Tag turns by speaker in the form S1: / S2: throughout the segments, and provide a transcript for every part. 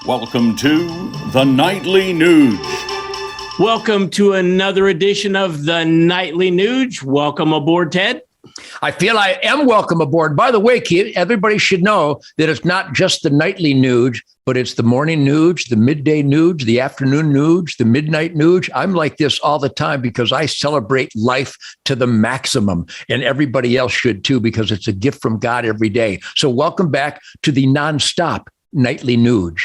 S1: Welcome to the Nightly Nuge.
S2: Welcome to another edition of the Nightly Nuge. Welcome aboard, Ted.
S3: I feel I am welcome aboard. By the way, Keith, everybody should know that it's not just the Nightly Nuge, but it's the morning Nuge, the midday Nuge, the afternoon Nuge, the midnight Nuge. I'm like this all the time because I celebrate life to the maximum, and everybody else should too, because it's a gift from God every day. So welcome back to the nonstop Nightly Nuge.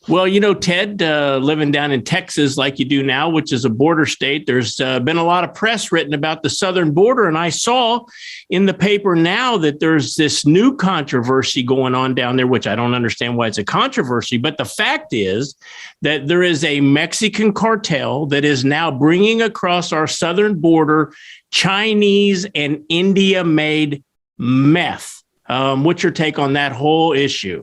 S2: Well, you know, Ted, living down in Texas like you do now, which is a border state, there's been a lot of press written about the southern border. And I saw in the paper now that there's this new controversy going on down there, which I don't understand why it's a controversy. But the fact is that there is a Mexican cartel that is now bringing across our southern border Chinese and India-made meth. What's your take on that whole issue?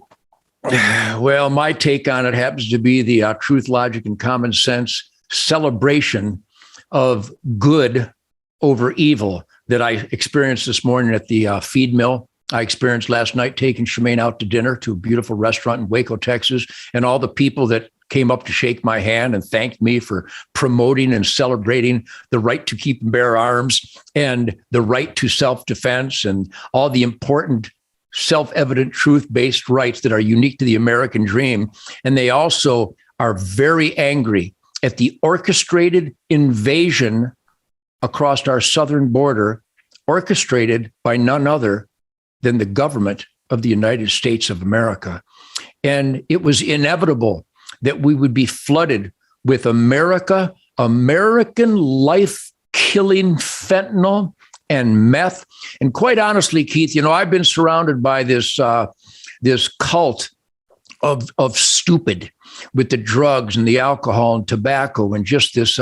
S3: Well, my take on it happens to be the truth, logic, and common sense celebration of good over evil that I experienced this morning at the feed mill. I experienced last night taking Shemaine out to dinner to a beautiful restaurant in Waco, Texas, and all the people that came up to shake my hand and thanked me for promoting and celebrating the right to keep and bear arms and the right to self-defense and all the important self-evident truth-based rights that are unique to the American dream. And they also are very angry at the orchestrated invasion across our southern border, orchestrated by none other than the government of the United States of America. And it was inevitable that we would be flooded with American life-killing fentanyl and meth. And quite honestly, Keith, you know, I've been surrounded by this cult of stupid with the drugs and the alcohol and tobacco and just this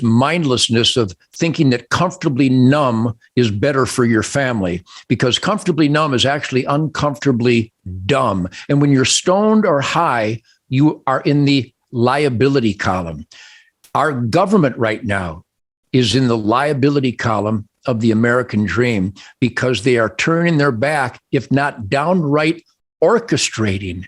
S3: mindlessness of thinking that comfortably numb is better for your family, because comfortably numb is actually uncomfortably dumb. And when you're stoned or high, you are in the liability column. Our government right now is in the liability column of the American dream, because they are turning their back, if not downright orchestrating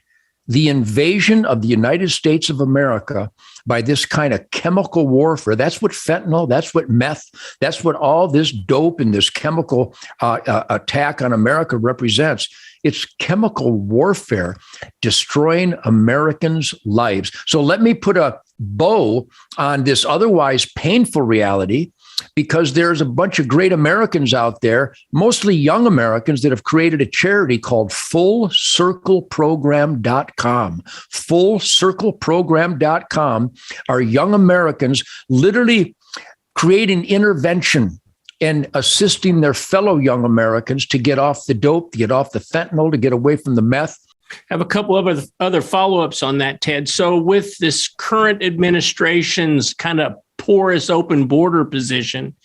S3: the invasion of the United States of America by this kind of chemical warfare. That's what fentanyl, that's what meth, that's what all this dope and this chemical attack on America represents. It's chemical warfare destroying Americans' lives. So let me put a bow on this otherwise painful reality, because there's a bunch of great Americans out there, mostly young Americans, that have created a charity called FullCircleProgram.com. FullCircleProgram.com are young Americans literally creating intervention and assisting their fellow young Americans to get off the dope, to get off the fentanyl, to get away from the meth.
S2: I have a couple of other follow-ups on that, Ted. So with this current administration's kind of porous open border position,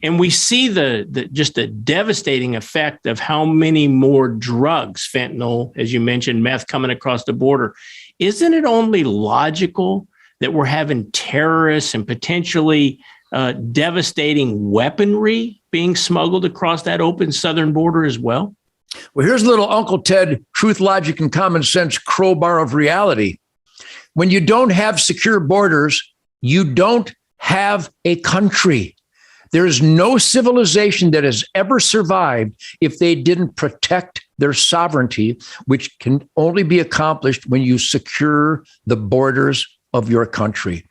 S2: and we see just the devastating effect of how many more drugs, fentanyl, as you mentioned, meth coming across the border, isn't it only logical that we're having terrorists and potentially devastating weaponry being smuggled across that open southern border as well?
S3: Well, here's a little Uncle Ted, truth, logic, and common sense crowbar of reality. When you don't have secure borders, you don't have a country. There is no civilization that has ever survived if they didn't protect their sovereignty, which can only be accomplished when you secure the borders of your country.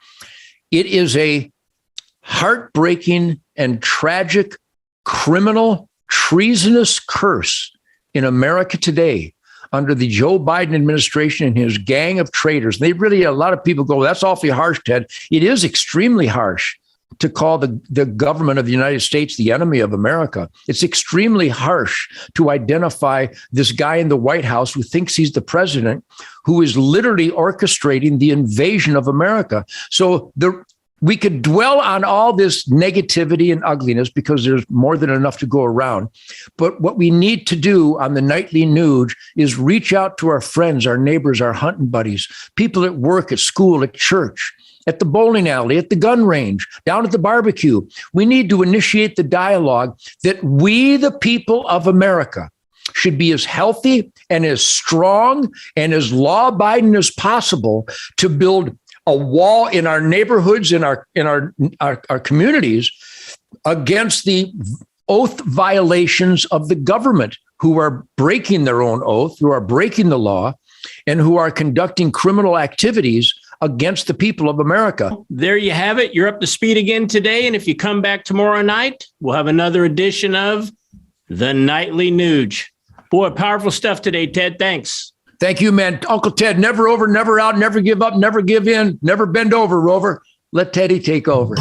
S3: It is a heartbreaking and tragic, criminal, treasonous curse in America today under the Joe Biden administration and his gang of traitors. They really, a lot of people go, that's awfully harsh, Ted. It is extremely harsh to call the government of the United States the enemy of America. It's extremely harsh to identify this guy in the White House who thinks he's the president, who is literally orchestrating the invasion of America. So we could dwell on all this negativity and ugliness because there's more than enough to go around. But what we need to do on the Nightly Nuge is reach out to our friends, our neighbors, our hunting buddies, people at work, at school, at church, at the bowling alley, at the gun range, down at the barbecue. We need to initiate the dialogue that we, the people of America, should be as healthy and as strong and as law-abiding as possible to build a wall in our neighborhoods, in our communities against the oath violations of the government who are breaking their own oath, who are breaking the law, and who are conducting criminal activities against the people of America.
S2: There you have it. You're up to speed again today. And if you come back tomorrow night, we'll have another edition of the Nightly Nuge. Boy, powerful stuff today, Ted. Thanks.
S3: Thank you, man. Uncle Ted, never over, never out, never give up, never give in, never bend over, Rover. Let Teddy take over.